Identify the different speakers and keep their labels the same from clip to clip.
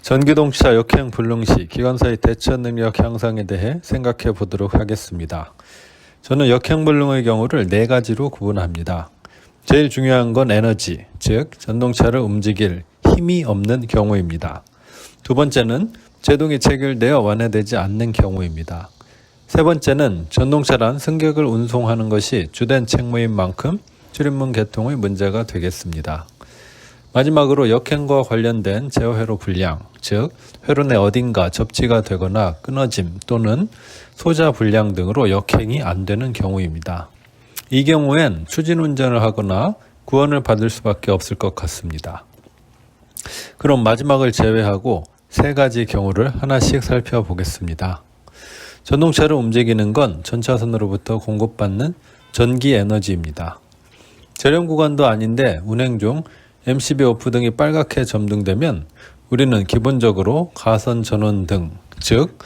Speaker 1: 전기동차 역행 불능 시 기관사의 대처 능력 향상에 대해 생각해 보도록 하겠습니다. 저는 역행 불능의 경우를 4가지로 구분합니다. 제일 중요한 건 에너지, 즉 전동차를 움직일 힘이 없는 경우입니다. 두 번째는 제동이 체결되어 완화되지 않는 경우입니다. 세 번째는 전동차란 승객을 운송하는 것이 주된 책무인 만큼 출입문 개통의 문제가 되겠습니다. 마지막으로 역행과 관련된 제어회로 불량, 즉 회로 내 어딘가 접지가 되거나 끊어짐 또는 소자 불량 등으로 역행이 안 되는 경우입니다. 이 경우엔 추진운전을 하거나 구원을 받을 수밖에 없을 것 같습니다. 그럼 마지막을 제외하고 3가지 경우를 하나씩 살펴보겠습니다. 전동차를 움직이는 건 전차선으로부터 공급받는 전기 에너지입니다. 저렴 구간도 아닌데 운행 중 MCB 오프 등이 빨갛게 점등되면 우리는 기본적으로 가선 전원 등, 즉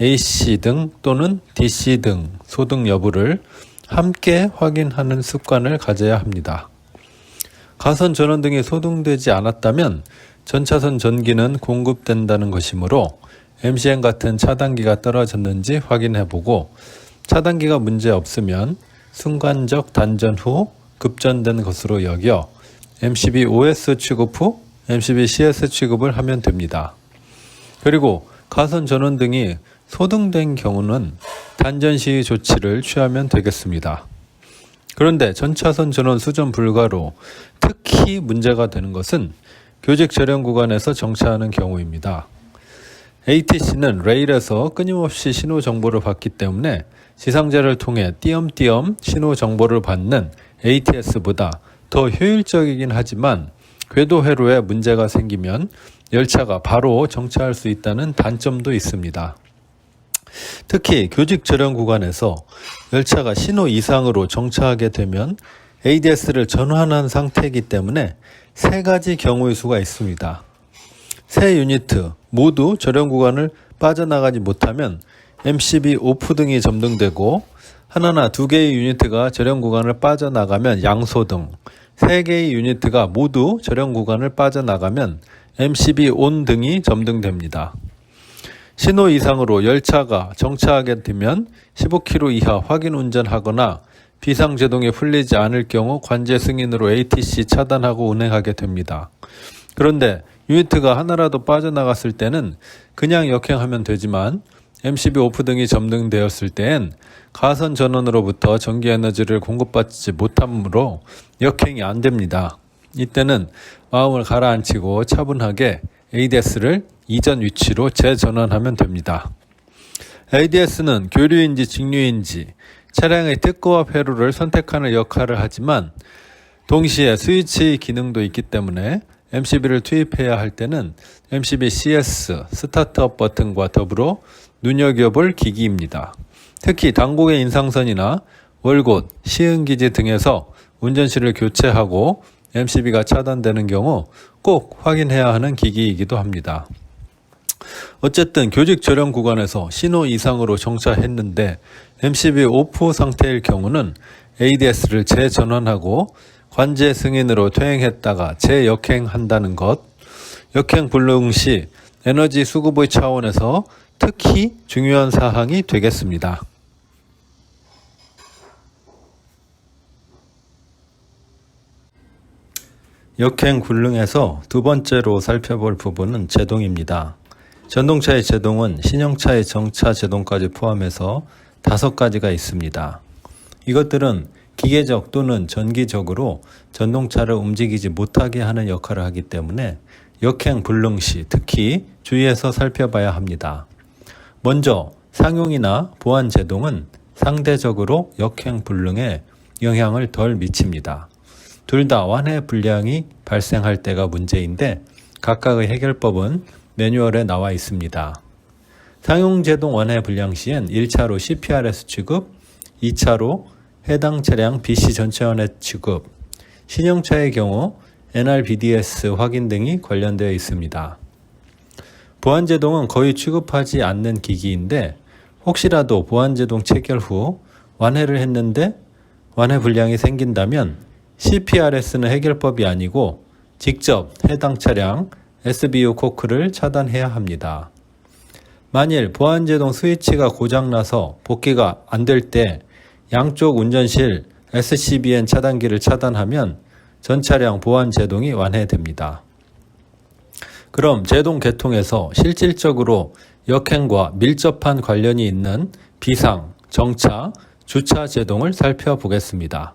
Speaker 1: AC 등 또는 DC 등 소등 여부를 함께 확인하는 습관을 가져야 합니다. 가선 전원 등이 소등되지 않았다면 전차선 전기는 공급된다는 것이므로 MCN 같은 차단기가 떨어졌는지 확인해보고 차단기가 문제 없으면 순간적 단전 후 급전된 것으로 여겨 MCB OS 취급 후 MCB CS 취급을 하면 됩니다. 그리고 가선 전원 등이 소등된 경우는 단전 시의 조치를 취하면 되겠습니다. 그런데 전차선 전원 수전 불가로 특히 문제가 되는 것은 교직 저렴 구간에서 정차하는 경우입니다. ATC는 레일에서 끊임없이 신호 정보를 받기 때문에 지상자를 통해 띄엄띄엄 신호 정보를 받는 ATS보다 더 효율적이긴 하지만 궤도 회로에 문제가 생기면 열차가 바로 정차할 수 있다는 단점도 있습니다. 특히 교직 저렴 구간에서 열차가 신호 이상으로 정차하게 되면 ADS를 전환한 상태이기 때문에 3가지 경우의 수가 있습니다. 세 유니트 모두 저렴 구간을 빠져나가지 못하면 MCB 오프 등이 점등되고 하나나 2개의 유니트가 저렴 구간을 빠져나가면 양소등, 3개의 유니트가 모두 저렴 구간을 빠져나가면 MCB 온 등이 점등됩니다. 신호 이상으로 열차가 정차하게 되면 15km 이하 확인 운전하거나 비상제동이 풀리지 않을 경우 관제 승인으로 ATC 차단하고 운행하게 됩니다. 그런데 유니트가 하나라도 빠져나갔을 때는 그냥 역행하면 되지만 MCB 오프 등이 점등되었을 때엔 가선 전원으로부터 전기 에너지를 공급받지 못하므로 역행이 안 됩니다. 이때는 마음을 가라앉히고 차분하게 ADS를 이전 위치로 재전환하면 됩니다. ADS는 교류인지 직류인지 차량의 특구와 회로를 선택하는 역할을 하지만 동시에 스위치 기능도 있기 때문에 MCB를 투입해야 할 때는 MCB CS 스타트업 버튼과 더불어 눈여겨볼 기기입니다. 특히 당국의 인상선이나 월곶, 시흥기지 등에서 운전실을 교체하고 MCB가 차단되는 경우 꼭 확인해야 하는 기기이기도 합니다. 어쨌든 교직 저렴 구간에서 신호 이상으로 정차했는데 MCB 오프 상태일 경우는 ADS를 재전환하고 관제 승인으로 퇴행했다가 재역행한다는 것, 역행 불능 시 에너지 수급의 차원에서 특히 중요한 사항이 되겠습니다. 역행 불능에서 두 번째로 살펴볼 부분은 제동입니다. 전동차의 제동은 신형차의 정차 제동까지 포함해서 5가지가 있습니다. 이것들은 기계적 또는 전기적으로 전동차를 움직이지 못하게 하는 역할을 하기 때문에 역행 불능 시 특히 주의해서 살펴봐야 합니다. 먼저 상용이나 보안 제동은 상대적으로 역행 불능에 영향을 덜 미칩니다. 둘 다 완해 불량이 발생할 때가 문제인데 각각의 해결법은 매뉴얼에 나와 있습니다. 상용 제동 완해 불량 시엔 1차로 CPRS 취급, 2차로 해당 차량 BC 전체 완해 취급, 신형차의 경우 NRBDS 확인 등이 관련되어 있습니다. 보안제동은 거의 취급하지 않는 기기인데 혹시라도 보안제동 체결 후 완해를 했는데 완해 불량이 생긴다면 CPRS는 해결법이 아니고 직접 해당 차량 SBU 코크를 차단해야 합니다. 만일 보안제동 스위치가 고장나서 복귀가 안 될 때 양쪽 운전실 SCBN 차단기를 차단하면 전 차량 보안제동이 완해됩니다. 그럼 제동 개통에서 실질적으로 역행과 밀접한 관련이 있는 비상, 정차, 주차 제동을 살펴보겠습니다.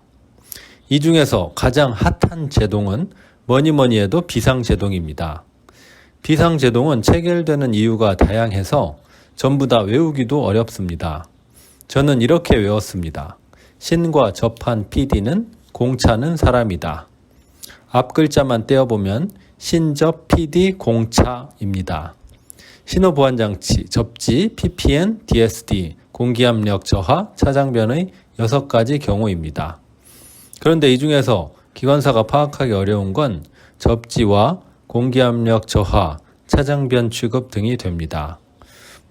Speaker 1: 이 중에서 가장 핫한 제동은 뭐니 해도 비상 제동입니다. 비상 제동은 체결되는 이유가 다양해서 전부 다 외우기도 어렵습니다. 저는 이렇게 외웠습니다. 신과 접한 PD는 공차는 사람이다. 앞 글자만 떼어보면 신접 PD 공차입니다. 신호보안장치, 접지, PPN, DSD, 공기압력 저하, 차장변의 6가지 경우입니다. 그런데 이 중에서 기관사가 파악하기 어려운 건 접지와 공기압력 저하, 차장변 취급 등이 됩니다.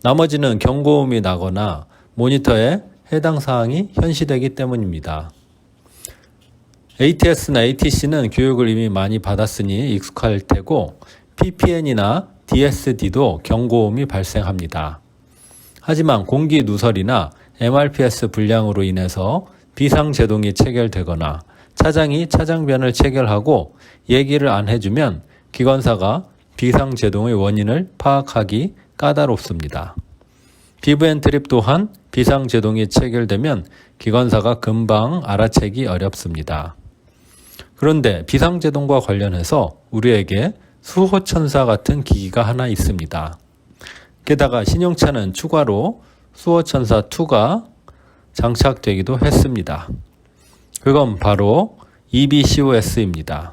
Speaker 1: 나머지는 경고음이 나거나 모니터에 해당 사항이 현시되기 때문입니다. ATS나 ATC는 교육을 이미 많이 받았으니 익숙할 테고 PPN이나 DSD도 경고음이 발생합니다. 하지만 공기 누설이나 MRPS 불량으로 인해서 비상제동이 체결되거나 차장이 차장변을 체결하고 얘기를 안 해주면 기관사가 비상제동의 원인을 파악하기 까다롭습니다. 비브앤 트립 또한 비상제동이 체결되면 기관사가 금방 알아채기 어렵습니다. 그런데 비상제동과 관련해서 우리에게 수호천사 같은 기기가 하나 있습니다. 게다가 신형차는 추가로 수호천사2가 장착되기도 했습니다. 그건 바로 EBCOS입니다.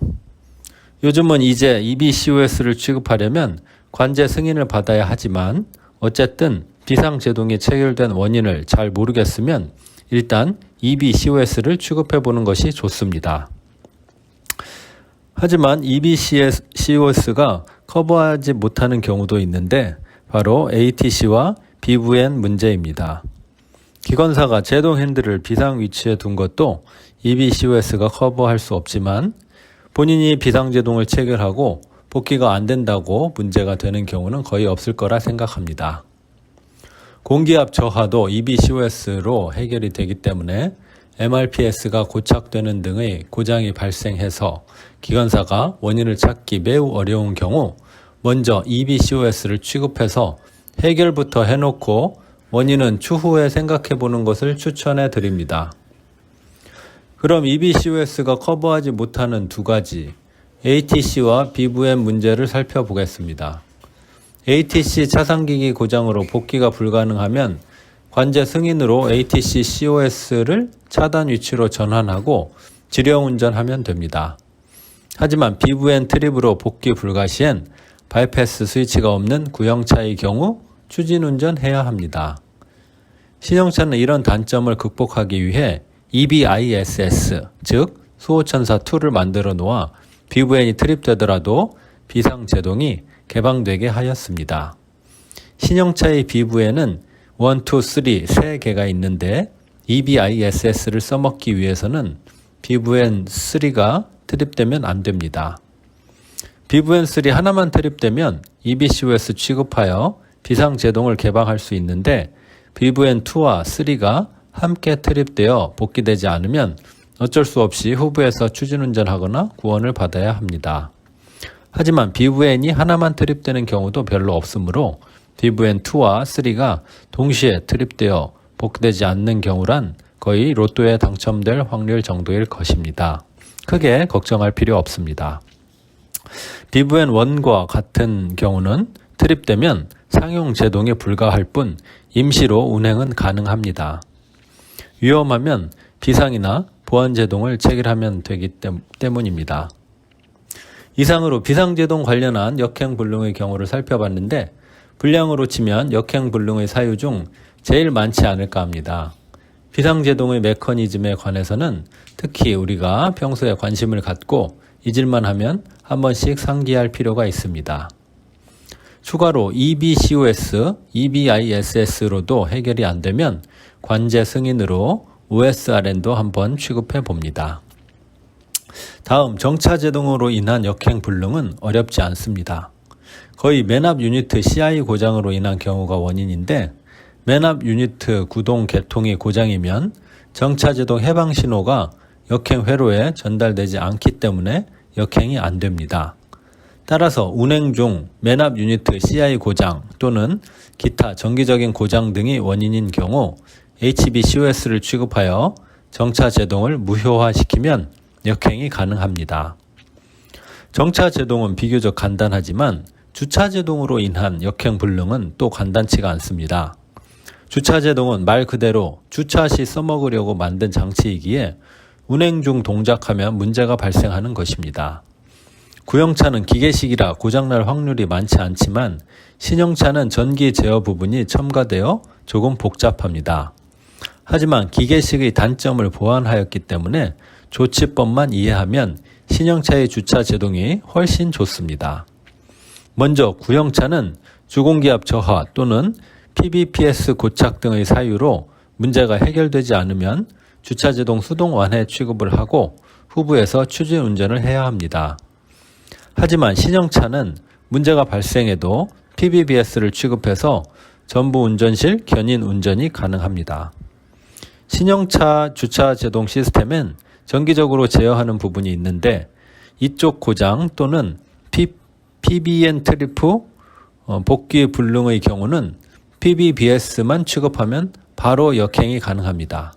Speaker 1: 요즘은 이제 EBCOS를 취급하려면 관제 승인을 받아야 하지만 어쨌든 비상제동이 체결된 원인을 잘 모르겠으면 일단 EBCOS를 취급해보는 것이 좋습니다. 하지만 EBCOS가 커버하지 못하는 경우도 있는데 바로 ATC와 BVN 문제입니다. 기관사가 제동 핸들을 비상 위치에 둔 것도 EBCOS가 커버할 수 없지만 본인이 비상제동을 체결하고 복귀가 안 된다고 문제가 되는 경우는 거의 없을 거라 생각합니다. 공기압 저하도 EBCOS로 해결이 되기 때문에 MRPS가 고착되는 등의 고장이 발생해서 기관사가 원인을 찾기 매우 어려운 경우 먼저 EBCOS를 취급해서 해결부터 해놓고 원인은 추후에 생각해 보는 것을 추천해 드립니다. 그럼 EBCOS가 커버하지 못하는 두 가지 ATC와 BVN 문제를 살펴보겠습니다. ATC 차상기기 고장으로 복귀가 불가능하면 관제 승인으로 ATC COS를 차단 위치로 전환하고 지령운전하면 됩니다. 하지만 BVN 트립으로 복귀 불가 시엔 바이패스 스위치가 없는 구형차의 경우 추진운전해야 합니다. 신형차는 이런 단점을 극복하기 위해 EBISS, 즉 수호천사2를 만들어 놓아 BVN이 트립되더라도 비상제동이 개방되게 하였습니다. 신형차의 BVN은 1, 2, 3, 3개가 있는데 EBISS를 써먹기 위해서는 BVN3가 트립되면 안 됩니다. BVN3 하나만 트립되면 EBCOS 취급하여 비상제동을 개방할 수 있는데 BVN2와 3가 함께 트립되어 복귀되지 않으면 어쩔 수 없이 후부에서 추진운전하거나 구원을 받아야 합니다. 하지만 BVN이 하나만 트립되는 경우도 별로 없으므로 BVN2와 3가 동시에 트립되어 복귀되지 않는 경우란 거의 로또에 당첨될 확률 정도일 것입니다. 크게 걱정할 필요 없습니다. BVN1과 같은 경우는 트립되면 상용 제동에 불과할 뿐 임시로 운행은 가능합니다. 위험하면 비상이나 보안 제동을 체결하면 되기 때문입니다. 이상으로 비상제동 관련한 역행불능의 경우를 살펴봤는데 불량으로 치면 역행불능의 사유 중 제일 많지 않을까 합니다. 비상제동의 메커니즘에 관해서는 특히 우리가 평소에 관심을 갖고 잊을만 하면 한 번씩 상기할 필요가 있습니다. 추가로 EBCOS, EBISS로도 해결이 안 되면 관제 승인으로 OSRN도 한번 취급해 봅니다. 다음 정차제동으로 인한 역행불능은 어렵지 않습니다. 거의 맨 앞 유니트 CI 고장으로 인한 경우가 원인인데, 맨 앞 유니트 구동 개통이 고장이면 정차제동 해방 신호가 역행 회로에 전달되지 않기 때문에 역행이 안 됩니다. 따라서 운행 중 맨 앞 유니트 CI 고장 또는 기타 정기적인 고장 등이 원인인 경우 HBCOS를 취급하여 정차 제동을 무효화시키면 역행이 가능합니다. 정차 제동은 비교적 간단하지만 주차 제동으로 인한 역행 불능은 또 간단치가 않습니다. 주차 제동은 말 그대로 주차 시 써먹으려고 만든 장치이기에 운행 중 동작하면 문제가 발생하는 것입니다. 구형차는 기계식이라 고장날 확률이 많지 않지만 신형차는 전기 제어 부분이 첨가되어 조금 복잡합니다. 하지만 기계식의 단점을 보완하였기 때문에 조치법만 이해하면 신형차의 주차 제동이 훨씬 좋습니다. 먼저 구형차는 주공기압 저하 또는 PBPS 고착 등의 사유로 문제가 해결되지 않으면 주차제동 수동 완해 취급을 하고 후부에서 추진 운전을 해야 합니다. 하지만 신형차는 문제가 발생해도 PBBS를 취급해서 전부 운전실 견인 운전이 가능합니다. 신형차 주차 제동 시스템엔 정기적으로 제어하는 부분이 있는데 이쪽 고장 또는 PBN 트리프 복귀 불능의 경우는 PBBS만 취급하면 바로 역행이 가능합니다.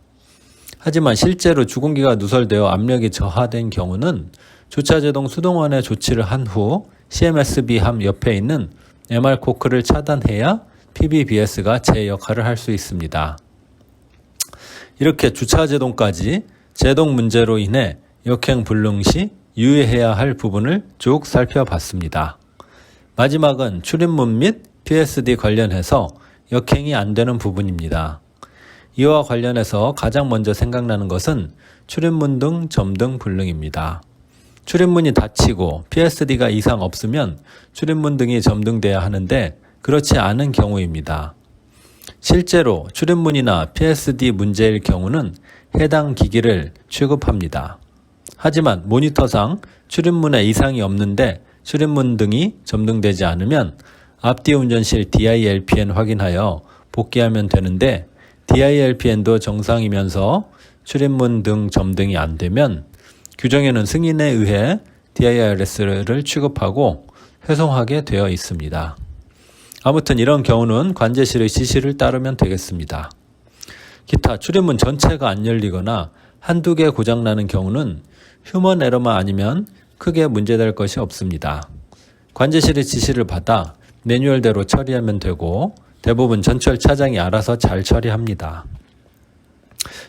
Speaker 1: 하지만 실제로 주공기가 누설되어 압력이 저하된 경우는 주차제동 수동완해 조치를 한 후 CMSB 함 옆에 있는 MR 코크를 차단해야 PBBS가 제 역할을 할 수 있습니다. 이렇게 주차제동까지 제동 문제로 인해 역행 불능 시 유의해야 할 부분을 쭉 살펴봤습니다. 마지막은 출입문 및 PSD 관련해서 역행이 안 되는 부분입니다. 이와 관련해서 가장 먼저 생각나는 것은 출입문 등 점등 불능입니다. 출입문이 닫히고 PSD가 이상 없으면 출입문 등이 점등돼야 하는데 그렇지 않은 경우입니다. 실제로 출입문이나 PSD 문제일 경우는 해당 기기를 취급합니다. 하지만 모니터상 출입문에 이상이 없는데 출입문 등이 점등되지 않으면 앞뒤 운전실 DILPN 확인하여 복귀하면 되는데 DILPN도 정상이면서 출입문 등 점등이 안 되면 규정에는 승인에 의해 DIRS를 취급하고 회송하게 되어 있습니다. 아무튼 이런 경우는 관제실의 지시를 따르면 되겠습니다. 기타 출입문 전체가 안 열리거나 한두 개 고장나는 경우는 휴먼 에러만 아니면 크게 문제될 것이 없습니다. 관제실의 지시를 받아 매뉴얼대로 처리하면 되고 대부분 전철 차장이 알아서 잘 처리합니다.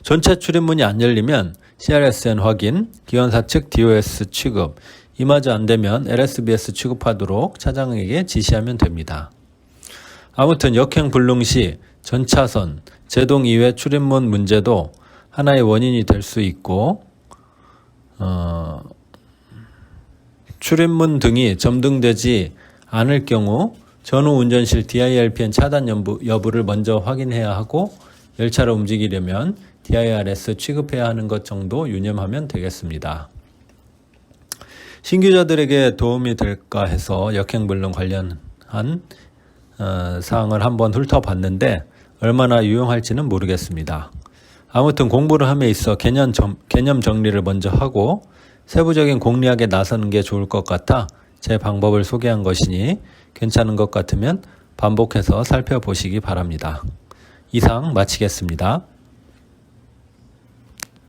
Speaker 1: 전체 출입문이 안 열리면 CRSN 확인, 기관사 측 DOS 취급, 이마저 안 되면 LSBS 취급하도록 차장에게 지시하면 됩니다. 아무튼 역행 불능 시 전차선, 제동 이외 출입문 문제도 하나의 원인이 될 수 있고 출입문 등이 점등되지 않을 경우 전후 운전실 DILPN 차단 여부를 먼저 확인해야 하고 열차를 움직이려면 DIRS 취급해야 하는 것 정도 유념하면 되겠습니다. 신규자들에게 도움이 될까 해서 역행불능 관련한 사항을 한번 훑어봤는데 얼마나 유용할지는 모르겠습니다. 아무튼 공부를 함에 있어 개념 정리를 먼저 하고 세부적인 공리학에 나서는 게 좋을 것 같아 제 방법을 소개한 것이니 괜찮은 것 같으면 반복해서 살펴보시기 바랍니다. 이상 마치겠습니다.